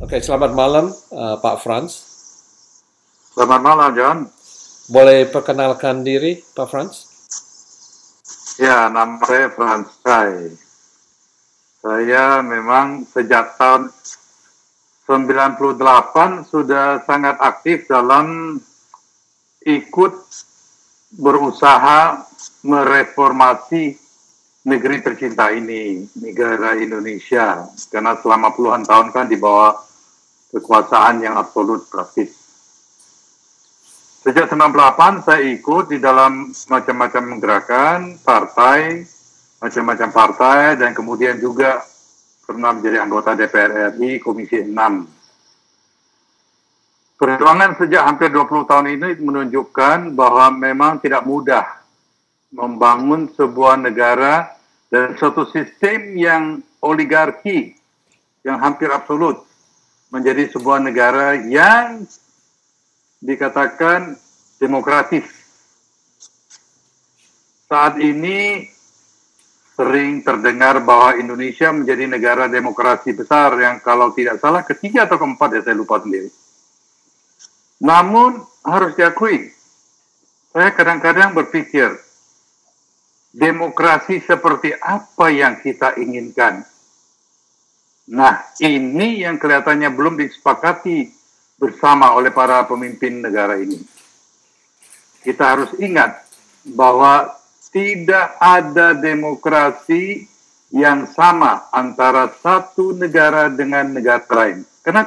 Oke, selamat malam Pak Frans. Selamat malam, John. Boleh perkenalkan diri, Pak Frans? Ya, nama saya Frans Kai. Saya memang sejak tahun 98 sudah sangat aktif dalam ikut berusaha mereformasi negeri tercinta ini, negara Indonesia. Karena selama puluhan tahun kan di bawah kekuasaan yang absolut praktis. Sejak 98 saya ikut di dalam macam-macam gerakan, partai, macam-macam partai, dan kemudian juga pernah menjadi anggota DPR RI Komisi 6. Perjuangan sejak hampir 20 tahun ini menunjukkan bahwa memang tidak mudah membangun sebuah negara dan suatu sistem yang oligarki, yang hampir absolut, menjadi sebuah negara yang dikatakan demokratis. Saat ini sering terdengar bahwa Indonesia menjadi negara demokrasi besar yang kalau tidak salah ketiga atau keempat, ya saya lupa sendiri. Namun harus diakui, saya kadang-kadang berpikir, demokrasi seperti apa yang kita inginkan? Nah, ini yang kelihatannya belum disepakati bersama oleh para pemimpin negara ini. Kita harus ingat bahwa tidak ada demokrasi yang sama antara satu negara dengan negara lain. Karena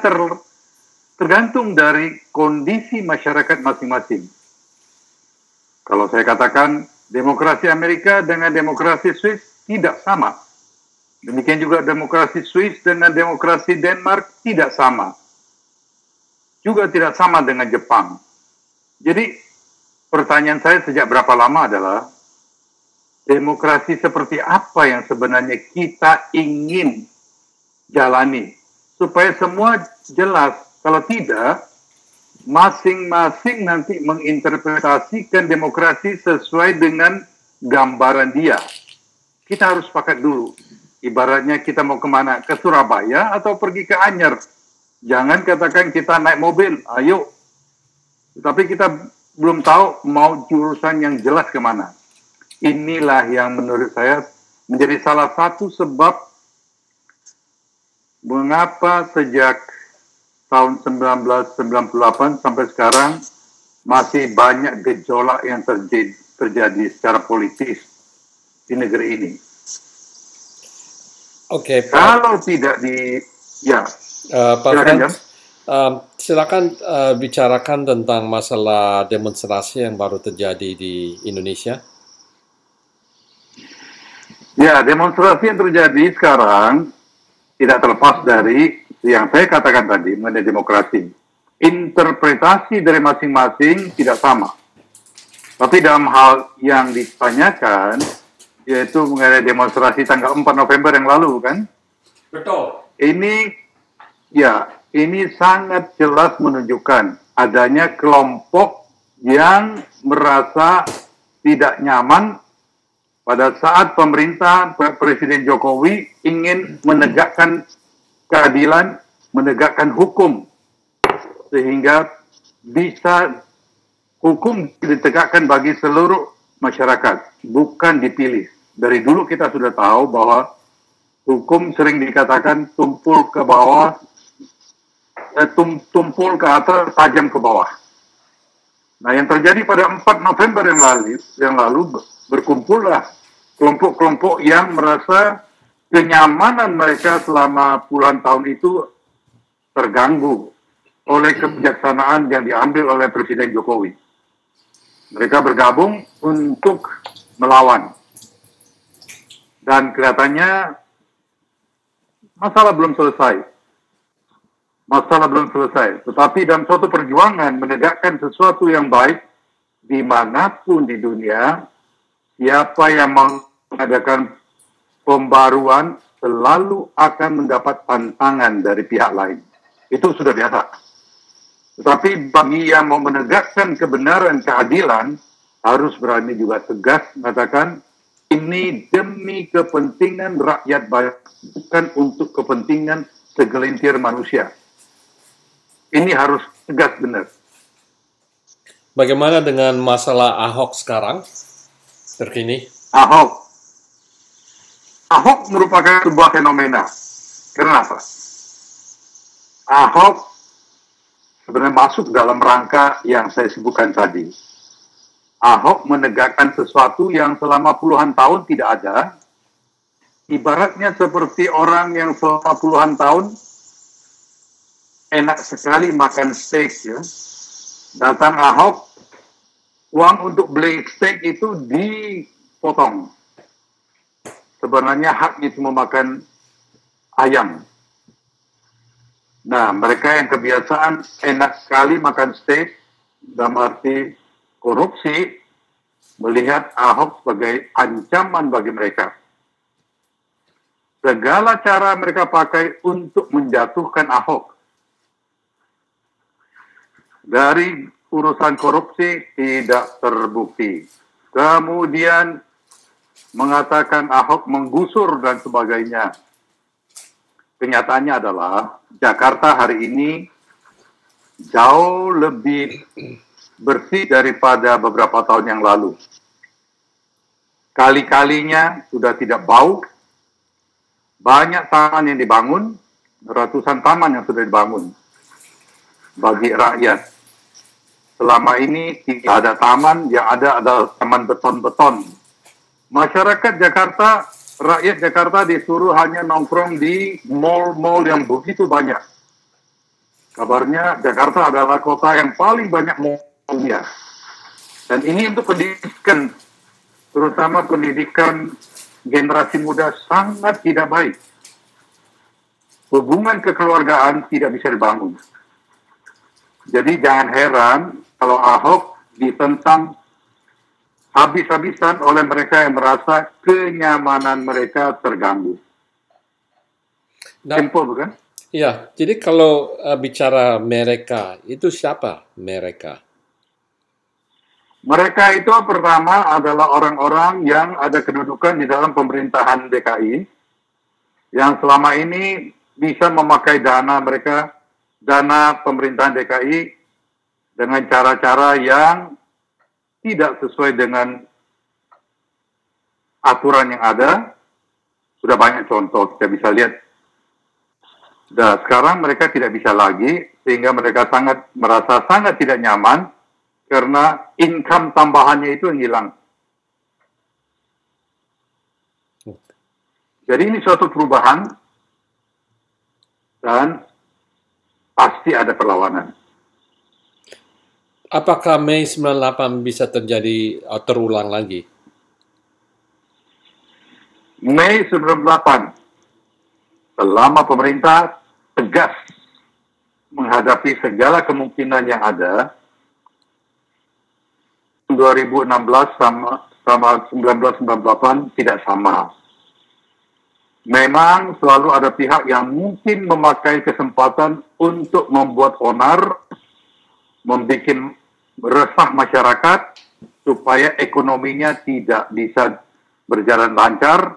tergantung dari kondisi masyarakat masing-masing. Kalau saya katakan demokrasi Amerika dengan demokrasi Swiss tidak sama. Demikian juga demokrasi Swiss dengan demokrasi Denmark tidak sama. Juga tidak sama dengan Jepang. Jadi pertanyaan saya sejak berapa lama adalah demokrasi seperti apa yang sebenarnya kita ingin jalani supaya semua jelas. Kalau tidak, masing-masing nanti menginterpretasikan demokrasi sesuai dengan gambaran dia. Kita harus sepakat dulu. Ibaratnya kita mau kemana? Ke Surabaya atau pergi ke Anyer? Jangan katakan kita naik mobil, ayo. Tapi kita belum tahu mau jurusan yang jelas kemana. Inilah yang menurut saya menjadi salah satu sebab mengapa sejak tahun 1998 sampai sekarang masih banyak gejolak yang terjadi secara politis di negeri ini. Oke, Pak. Kalau tidak Pak Frans, silakan bicarakan tentang masalah demonstrasi yang baru terjadi di Indonesia. Ya, demonstrasi yang terjadi sekarang tidak terlepas dari yang saya katakan tadi mengenai demokrasi. Interpretasi dari masing-masing tidak sama. Tapi dalam hal yang ditanyakan, yaitu mengenai demonstrasi tanggal 4 November yang lalu, kan? Betul. Ini sangat jelas menunjukkan adanya kelompok yang merasa tidak nyaman pada saat pemerintah Presiden Jokowi ingin menegakkan keadilan, menegakkan hukum, sehingga bisa hukum ditegakkan bagi seluruh masyarakat, bukan dipilih. Dari dulu kita sudah tahu bahwa hukum sering dikatakan tumpul ke bawah, tumpul ke atas, tajam ke bawah. Nah, yang terjadi pada 4 November yang lalu berkumpullah kelompok-kelompok yang merasa kenyamanan mereka selama puluhan tahun itu terganggu oleh kebijaksanaan yang diambil oleh Presiden Jokowi. Mereka bergabung untuk melawan. Dan kelihatannya masalah belum selesai. Tetapi dalam suatu perjuangan menegakkan sesuatu yang baik dimanapun di dunia, siapa yang mengadakan pembaruan selalu akan mendapat tantangan dari pihak lain. Itu sudah biasa. Tetapi bagi yang mau menegakkan kebenaran, keadilan, harus berani juga tegas mengatakan ini demi kepentingan rakyat banyak, bukan untuk kepentingan segelintir manusia. Ini harus tegas benar. Bagaimana dengan masalah Ahok sekarang, terkini? Ahok merupakan sebuah fenomena. Kenapa? Ahok sebenarnya masuk dalam rangka yang saya sebutkan tadi. Ahok menegakkan sesuatu yang selama puluhan tahun tidak ada. Ibaratnya seperti orang yang selama puluhan tahun enak sekali makan steak, ya. Datang Ahok, uang untuk beli steak itu dipotong. Sebenarnya haknya cuma makan ayam. Nah, mereka yang kebiasaan enak sekali makan steak, dalam arti korupsi, melihat Ahok sebagai ancaman bagi mereka. Segala cara mereka pakai untuk menjatuhkan Ahok. Dari urusan korupsi tidak terbukti. Kemudian mengatakan Ahok menggusur dan sebagainya. Kenyataannya adalah Jakarta hari ini jauh lebih bersih daripada beberapa tahun yang lalu. Kali-kalinya sudah tidak bau. Banyak taman yang dibangun, ratusan taman yang sudah dibangun bagi rakyat. Selama ini tidak ada taman, yang ada adalah taman beton-beton. Masyarakat Jakarta, rakyat Jakarta disuruh hanya nongkrong di mall-mall yang begitu banyak. Kabarnya Jakarta adalah kota yang paling banyak mall-nya. Dan ini untuk pendidikan, terutama pendidikan generasi muda sangat tidak baik. Hubungan kekeluargaan tidak bisa dibangun. Jadi jangan heran kalau Ahok ditentang habis-habisan oleh mereka yang merasa kenyamanan mereka terganggu. Simple, bukan? Ya, jadi kalau bicara mereka, itu siapa mereka? Mereka itu pertama adalah orang-orang yang ada kedudukan di dalam pemerintahan DKI, yang selama ini bisa memakai dana mereka, dana pemerintahan DKI, dengan cara-cara yang tidak sesuai dengan aturan yang ada. Sudah banyak contoh, kita bisa lihat. Dan sekarang mereka tidak bisa lagi, sehingga mereka merasa sangat tidak nyaman, karena income tambahannya itu yang hilang. Jadi ini suatu perubahan, dan pasti ada perlawanan. Apakah Mei 98 bisa terjadi terulang lagi? Mei 98, selama pemerintah tegas menghadapi segala kemungkinan yang ada, 2016 sama 1998 tidak sama. Memang selalu ada pihak yang mungkin memakai kesempatan untuk membuat onar, membuat resah masyarakat supaya ekonominya tidak bisa berjalan lancar.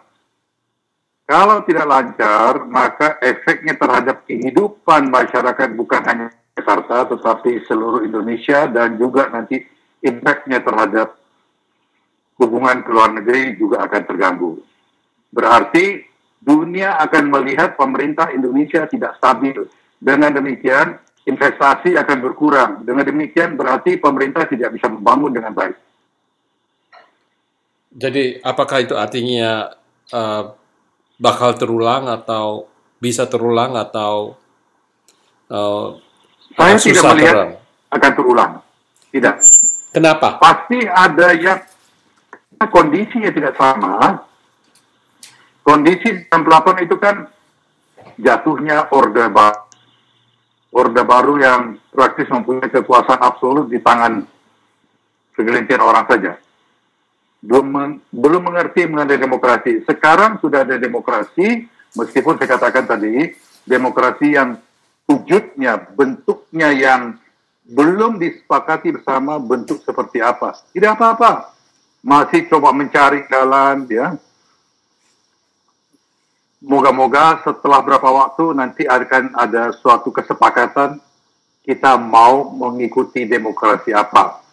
Kalau tidak lancar, maka efeknya terhadap kehidupan masyarakat bukan hanya Jakarta, tetapi seluruh Indonesia, dan juga nanti impaknya terhadap hubungan ke luar negeri juga akan terganggu. Berarti dunia akan melihat pemerintah Indonesia tidak stabil. Dengan demikian, investasi akan berkurang. Dengan demikian, berarti pemerintah tidak bisa membangun dengan baik. Jadi, apakah itu artinya bakal terulang atau bisa terulang atau saya tidak melihat akan terulang. Tidak. Kenapa? Pasti ada yang kondisinya tidak sama. Kondisi 98 itu kan jatuhnya Orde Baru. Orde Baru yang praktis mempunyai kekuasaan absolut di tangan segelintir orang saja. Belum mengerti mengenai demokrasi. Sekarang sudah ada demokrasi, meskipun saya katakan tadi, demokrasi yang wujudnya, bentuknya yang belum disepakati bersama bentuk seperti apa. Tidak apa-apa. Masih coba mencari jalan, ya. Moga-moga setelah berapa waktu nanti akan ada suatu kesepakatan kita mau mengikuti demokrasi apa.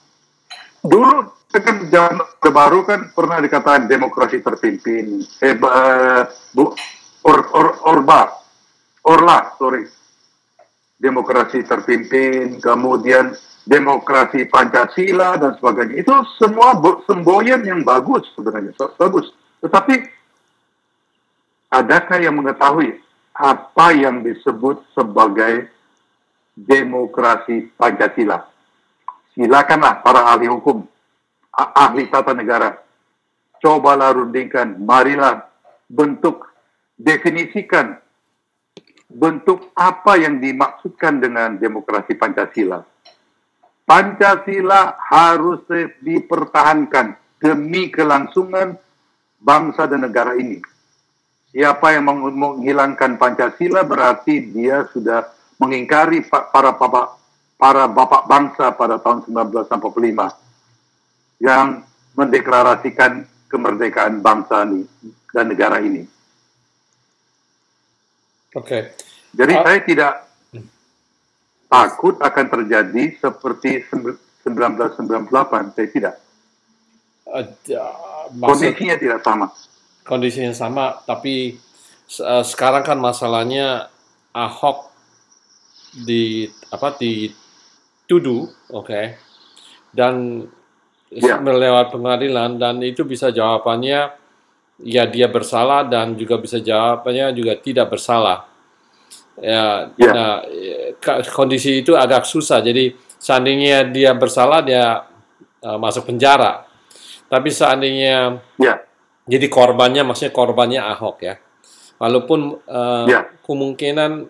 Dulu kan zaman baru kan pernah dikatakan demokrasi terpimpin. Demokrasi terpimpin, kemudian demokrasi Pancasila dan sebagainya. Itu semua semboyan yang bagus sebenarnya, bagus. Tetapi adakah yang mengetahui apa yang disebut sebagai demokrasi Pancasila? Silakanlah para ahli hukum, ahli tata negara, cobalah rundingkan, marilah definisikan bentuk apa yang dimaksudkan dengan demokrasi Pancasila. Pancasila harus dipertahankan demi kelangsungan bangsa dan negara ini. Siapa yang menghilangkan Pancasila berarti dia sudah mengingkari para bapak bangsa pada tahun 1945 yang mendeklarasikan kemerdekaan bangsa ini dan negara ini. Oke. Jadi saya tidak takut akan terjadi seperti 1998. Saya tidak. Kondisinya tidak sama. Kondisinya sama, tapi sekarang kan masalahnya Ahok dituduh, dan melewat pengadilan, dan itu bisa jawabannya ya dia bersalah, dan juga bisa jawabannya juga tidak bersalah. Nah, kondisi itu agak susah. Jadi seandainya dia bersalah, dia masuk penjara. Tapi seandainya jadi maksudnya korbannya Ahok ya. Walaupun kemungkinan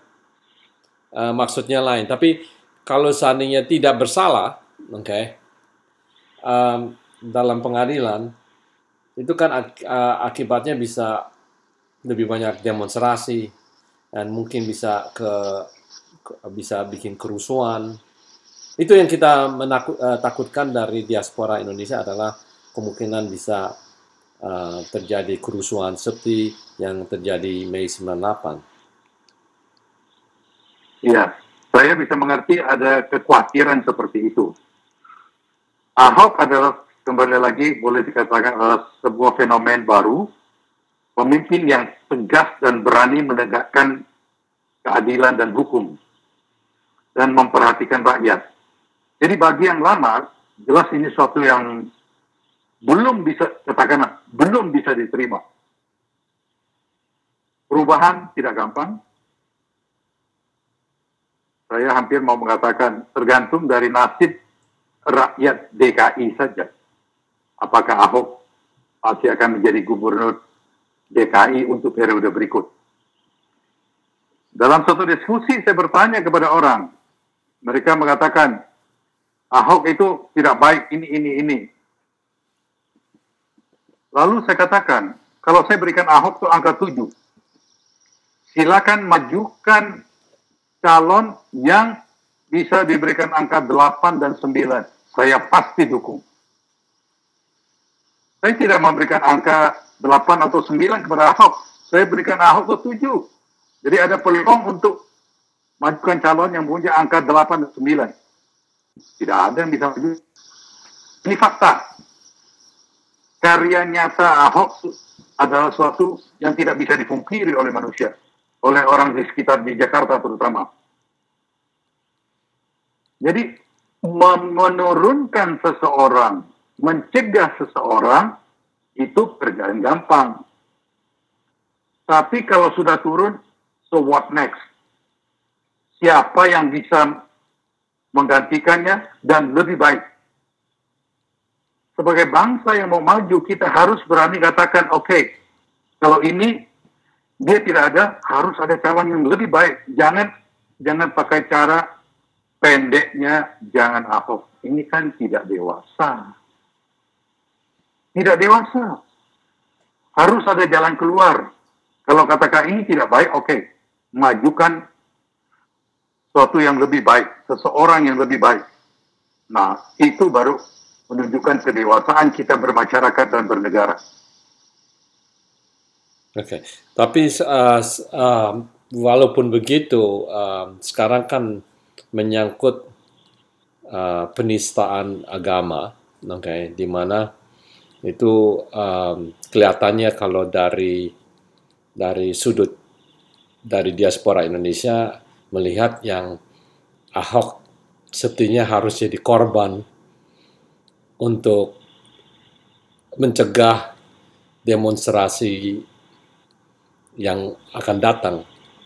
maksudnya lain. Tapi kalau seandainya tidak bersalah, dalam pengadilan, itu kan akibatnya bisa lebih banyak demonstrasi, dan mungkin bisa bikin kerusuhan. Itu yang kita takutkan dari diaspora Indonesia adalah kemungkinan bisa terjadi kerusuhan seperti yang terjadi Mei 98. Iya, saya bisa mengerti ada kekhawatiran seperti itu. Ahok adalah, kembali lagi, boleh dikatakan adalah sebuah fenomen baru, pemimpin yang tegas dan berani menegakkan keadilan dan hukum, dan memperhatikan rakyat. Jadi bagi yang lama, jelas ini suatu yang belum bisa diterima. Perubahan tidak gampang. Saya hampir mau mengatakan tergantung dari nasib rakyat DKI saja. Apakah Ahok masih akan menjadi gubernur DKI untuk periode berikut? Dalam suatu diskusi saya bertanya kepada orang, mereka mengatakan Ahok itu tidak baik ini. Lalu saya katakan, kalau saya berikan Ahok itu angka 7, silakan majukan calon yang bisa diberikan angka 8 dan 9. Saya pasti dukung. Saya tidak memberikan angka 8 atau 9 kepada Ahok. Saya berikan Ahok ke 7. Jadi ada peluang untuk majukan calon yang punya angka 8 dan 9. Tidak ada yang bisa maju. Ini fakta. Karya nyata Ahok adalah suatu yang tidak bisa dipungkiri oleh manusia. Oleh orang di sekitar di Jakarta terutama. Jadi menurunkan seseorang, mencegah seseorang itu kerjaan gampang. Tapi kalau sudah turun, so what next? Siapa yang bisa menggantikannya dan lebih baik? Sebagai bangsa yang mau maju, kita harus berani katakan, oke, kalau ini dia tidak ada, harus ada calon yang lebih baik. Jangan pakai cara pendeknya, jangan Ahok. Ini kan tidak dewasa. Tidak dewasa. Harus ada jalan keluar. Kalau katakan ini tidak baik, oke. Majukan sesuatu yang lebih baik. Seseorang yang lebih baik. Nah, itu baru menunjukkan kedewasaan kita bermasyarakat dan bernegara. Tapi walaupun begitu, sekarang kan menyangkut penistaan agama, di mana itu kelihatannya kalau dari sudut dari diaspora Indonesia melihat yang Ahok sepertinya harus jadi korban untuk mencegah demonstrasi yang akan datang,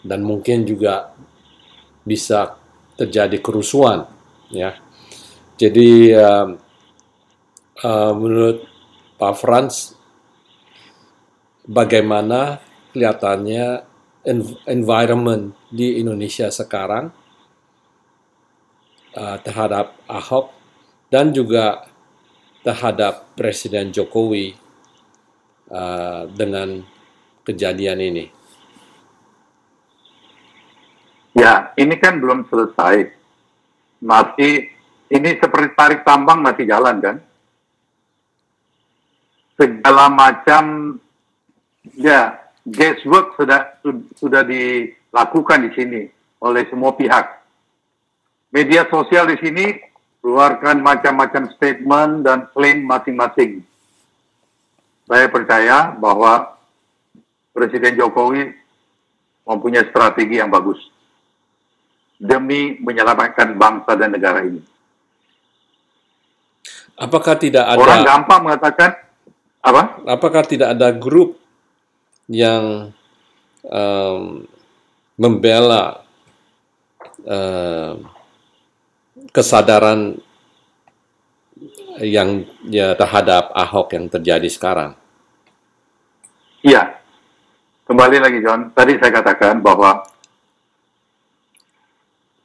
dan mungkin juga bisa terjadi kerusuhan, ya. Jadi menurut Pak Frans, bagaimana kelihatannya environment di Indonesia sekarang terhadap Ahok dan juga terhadap Presiden Jokowi dengan kejadian ini? Ya, ini kan belum selesai. Masih, ini seperti tarik tambang masih jalan kan? Segala macam, ya, guesswork sudah dilakukan di sini oleh semua pihak. Media sosial di sini keluarkan macam-macam statement dan klaim masing-masing. Saya percaya bahwa Presiden Jokowi mempunyai strategi yang bagus demi menyelamatkan bangsa dan negara ini. Apakah tidak ada orang gampang mengatakan apa? Apakah tidak ada grup yang membela kesadaran yang terhadap Ahok yang terjadi sekarang? Iya, kembali lagi John, tadi saya katakan bahwa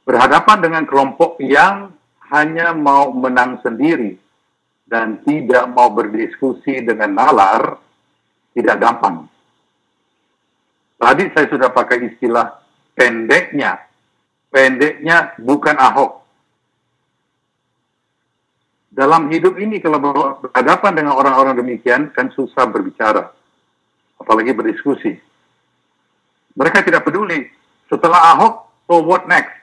berhadapan dengan kelompok yang hanya mau menang sendiri dan tidak mau berdiskusi dengan nalar, tidak gampang. Tadi saya sudah pakai istilah pendeknya bukan Ahok. Dalam hidup ini kalau berhadapan dengan orang-orang demikian kan susah berbicara, apalagi berdiskusi. Mereka tidak peduli. Setelah Ahok, so what next?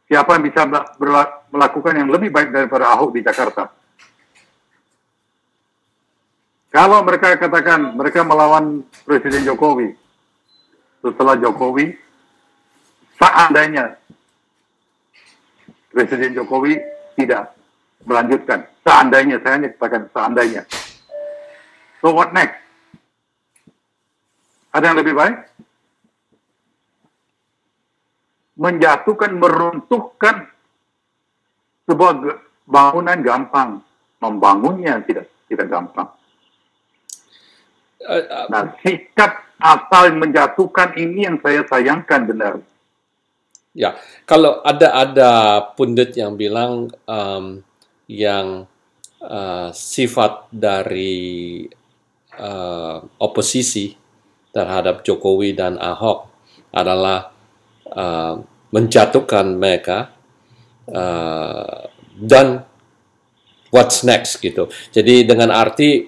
Siapa yang bisa melakukan yang lebih baik daripada Ahok di Jakarta? Kalau mereka katakan mereka melawan Presiden Jokowi, setelah Jokowi, seandainya Presiden Jokowi tidak melanjutkan, seandainya, saya hanya katakan seandainya. So what next? Ada yang lebih baik? Menjatuhkan, meruntuhkan sebuah bangunan gampang, membangunnya tidak gampang. Nah, sikap asal menjatuhkan ini yang saya sayangkan benar. Ya, kalau ada pundit yang bilang yang sifat dari oposisi terhadap Jokowi dan Ahok adalah menjatuhkan mereka dan what's next gitu. Jadi dengan arti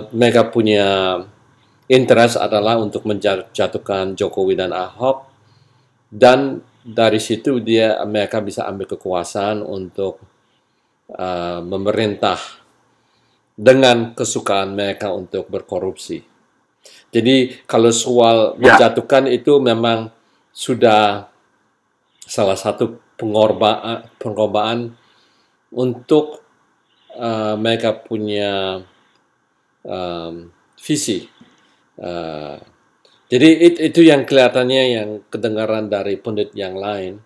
mereka punya interest adalah untuk menjatuhkan Jokowi dan Ahok, dan dari situ mereka bisa ambil kekuasaan untuk memerintah dengan kesukaan mereka untuk berkorupsi. Jadi kalau soal menjatuhkan itu memang sudah salah satu pengorbanan untuk mereka punya visi. Jadi itu yang kelihatannya yang kedengaran dari pundit yang lain,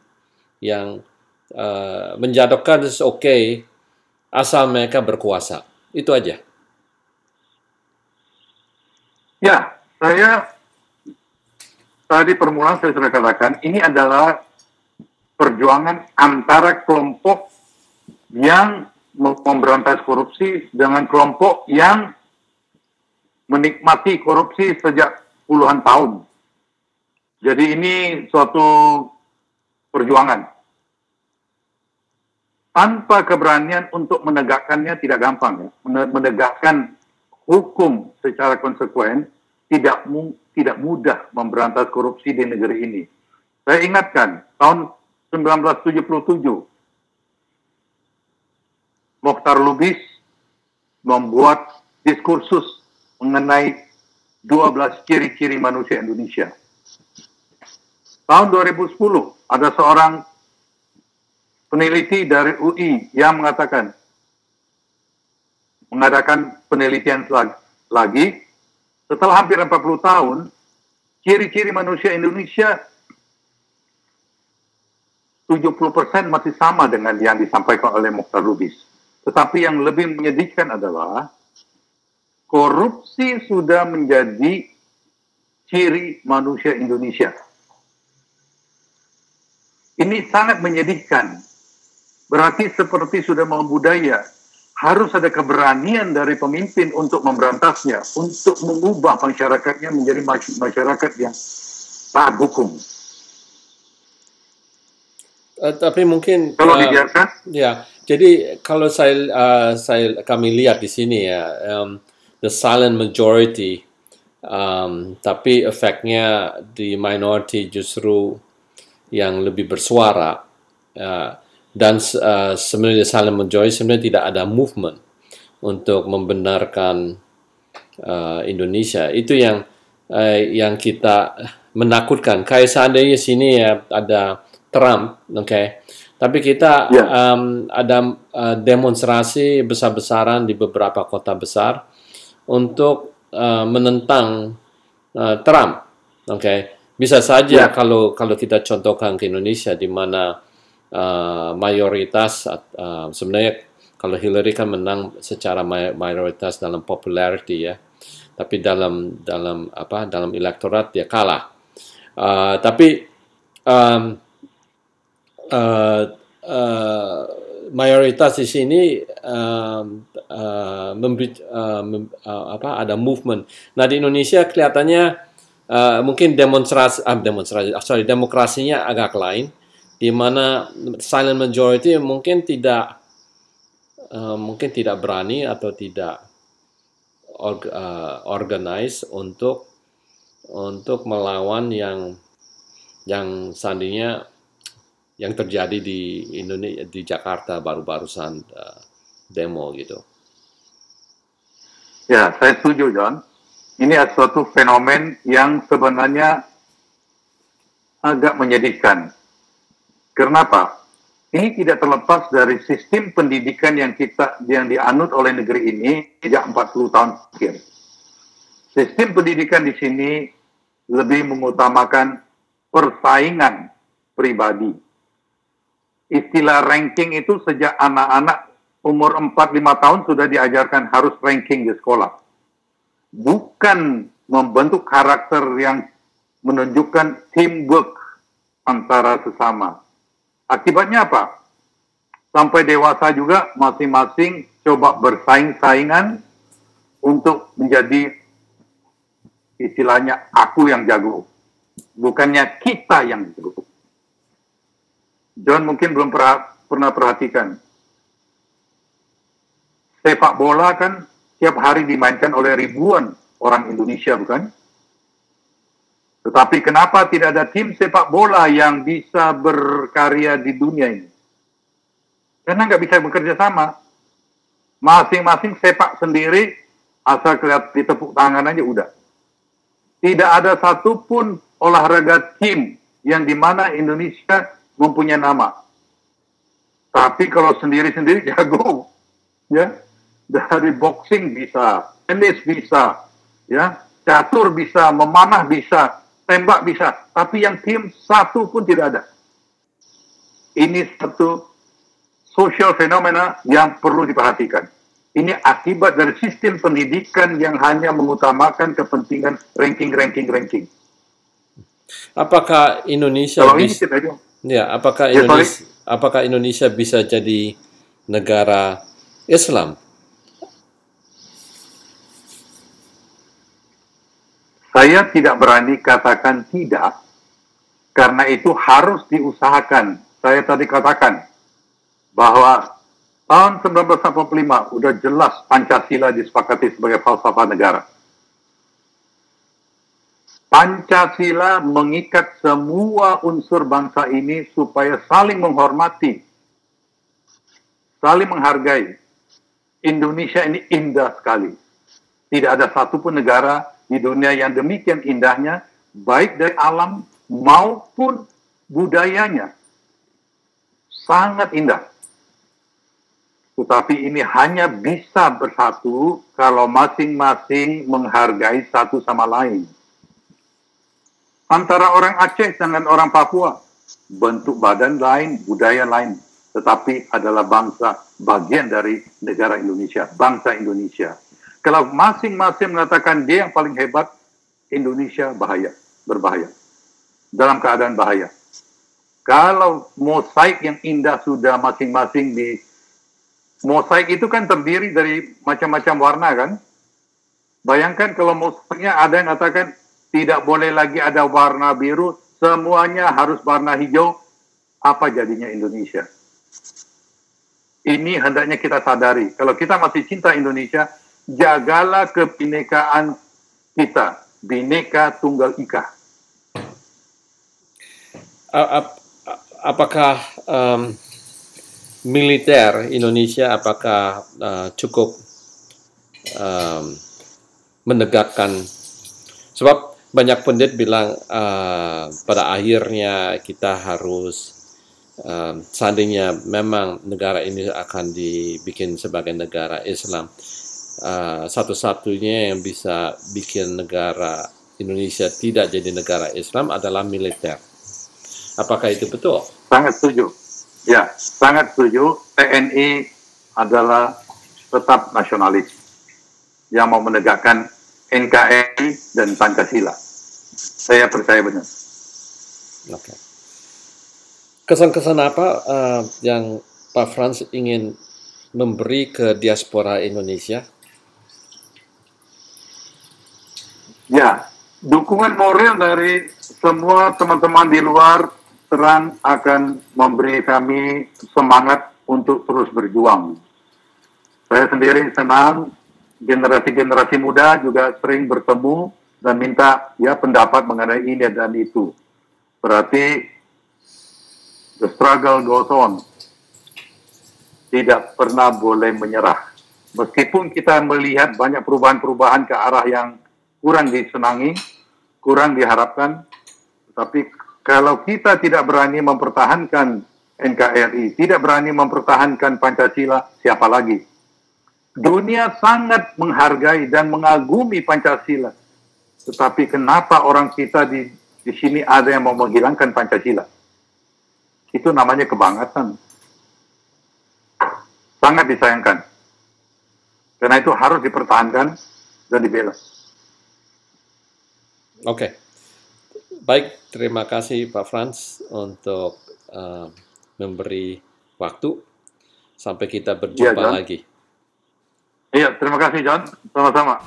yang menjatuhkan is okay asal mereka berkuasa. Itu aja. Ya, saya tadi permulaan saya sudah katakan, ini adalah perjuangan antara kelompok yang memberantas korupsi dengan kelompok yang menikmati korupsi sejak puluhan tahun. Jadi ini suatu perjuangan. Tanpa keberanian untuk menegakkannya tidak gampang. Ya. Menegakkan hukum secara konsekuen tidak mudah memberantas korupsi di negeri ini. Saya ingatkan, tahun 1977, Mokhtar Lubis membuat diskursus mengenai 12 ciri-ciri manusia Indonesia. Tahun 2010, ada seorang peneliti dari UI yang mengadakan penelitian lagi, setelah hampir 40 tahun, ciri-ciri manusia Indonesia 70% masih sama dengan yang disampaikan oleh Mokhtar Lubis. Tetapi yang lebih menyedihkan adalah korupsi sudah menjadi ciri manusia Indonesia. Ini sangat menyedihkan. Berarti seperti sudah membudaya. Harus ada keberanian dari pemimpin untuk memberantasnya, untuk mengubah masyarakatnya menjadi masyarakat yang taat hukum. Tapi mungkin kalau dibiarkan, ya. Jadi kalau kami lihat di sini ya, the silent majority, tapi efeknya di minority justru yang lebih bersuara, dan sebenarnya silent majority sebenarnya tidak ada movement untuk membenarkan Indonesia. Itu yang kita menakutkan. Kayak seandainya sini ya ada Trump, okay. Tapi kita ada demonstrasi besar-besaran di beberapa kota besar untuk menentang Trump, okay. Bisa saja kalau kita contohkan ke Indonesia di mana mayoritas sebenarnya kalau Hillary kan menang secara mayoritas dalam popularity ya, tapi dalam elektorat dia kalah. Tapi mayoritas di sini ada movement. Nah di Indonesia kelihatannya mungkin demokrasinya agak lain, di mana silent majority mungkin tidak berani atau tidak organize untuk melawan yang seandainya yang terjadi di Indonesia, di Jakarta baru-barusan demo gitu. Ya, saya setuju, John. Ini adalah suatu fenomen yang sebenarnya agak menyedihkan. Kenapa? Ini tidak terlepas dari sistem pendidikan yang dianut oleh negeri ini sejak 40 tahun terakhir. Sistem pendidikan di sini lebih mengutamakan persaingan pribadi. Istilah ranking itu sejak anak-anak umur 4-5 tahun sudah diajarkan harus ranking di sekolah. Bukan membentuk karakter yang menunjukkan teamwork antara sesama. Akibatnya apa? Sampai dewasa juga masing-masing coba bersaing-saingan untuk menjadi istilahnya aku yang jago. Bukannya kita yang jago. John mungkin belum pernah perhatikan. Sepak bola kan tiap hari dimainkan oleh ribuan orang Indonesia, bukan? Tetapi kenapa tidak ada tim sepak bola yang bisa berkarya di dunia ini? Karena nggak bisa bekerja sama. Masing-masing sepak sendiri, asal kelihatan ditepuk tangan aja udah. Tidak ada satupun olahraga tim yang dimana Indonesia mempunyai nama. Tapi kalau sendiri-sendiri jago, ya. Dari boxing bisa, tenis bisa, ya, catur bisa, memanah bisa, tembak bisa. Tapi yang tim satu pun tidak ada. Ini satu social fenomena yang perlu diperhatikan. Ini akibat dari sistem pendidikan yang hanya mengutamakan kepentingan ranking. Apakah Indonesia apakah Indonesia bisa jadi negara Islam? Saya tidak berani katakan tidak, karena itu harus diusahakan. Saya tadi katakan bahwa tahun 1945 udah jelas Pancasila disepakati sebagai falsafah negara. Pancasila mengikat semua unsur bangsa ini supaya saling menghormati, saling menghargai. Indonesia ini indah sekali. Tidak ada satupun negara di dunia yang demikian indahnya, baik dari alam maupun budayanya. Sangat indah. Tetapi ini hanya bisa bersatu kalau masing-masing menghargai satu sama lain. Antara orang Aceh dengan orang Papua, bentuk badan lain, budaya lain, tetapi adalah bangsa bagian dari negara Indonesia, bangsa Indonesia. Kalau masing-masing mengatakan dia yang paling hebat, Indonesia bahaya, berbahaya, dalam keadaan bahaya. Kalau mosaik yang indah sudah masing-masing mosaik itu kan terdiri dari macam-macam warna kan? Bayangkan kalau mosaiknya ada yang katakan tidak boleh lagi ada warna biru, semuanya harus warna hijau, apa jadinya Indonesia? Ini hendaknya kita sadari. Kalau kita masih cinta Indonesia, jagalah kebinekaan kita, Bhinneka Tunggal Ika. Apakah militer Indonesia apakah cukup menegakkan, sebab banyak pundit bilang pada akhirnya kita harus seandainya memang negara ini akan dibikin sebagai negara Islam, satu-satunya yang bisa bikin negara Indonesia tidak jadi negara Islam adalah militer. Apakah itu betul? Sangat setuju. Ya, sangat setuju. TNI adalah tetap nasionalis yang mau menegakkan NKRI dan Pancasila. Saya percaya benar. Oke. Kesan-kesan apa yang Pak Frans ingin memberi ke diaspora Indonesia? Ya, dukungan moral dari semua teman-teman di luar terang akan memberi kami semangat untuk terus berjuang. Saya sendiri senang generasi-generasi muda juga sering bertemu dan minta ya pendapat mengenai ini dan itu. Berarti the struggle goes on. Tidak pernah boleh menyerah. Meskipun kita melihat banyak perubahan-perubahan ke arah yang kurang disenangi, kurang diharapkan, tapi kalau kita tidak berani mempertahankan NKRI, tidak berani mempertahankan Pancasila, siapa lagi? Dunia sangat menghargai dan mengagumi Pancasila. Tetapi kenapa orang kita di sini ada yang mau menghilangkan Pancasila? Itu namanya kebangatan. Sangat disayangkan. Karena itu harus dipertahankan dan dibela. Oke. Baik, terima kasih Pak Frans untuk memberi waktu. Sampai kita berjumpa lagi. Iya, terima kasih John. Sama-sama.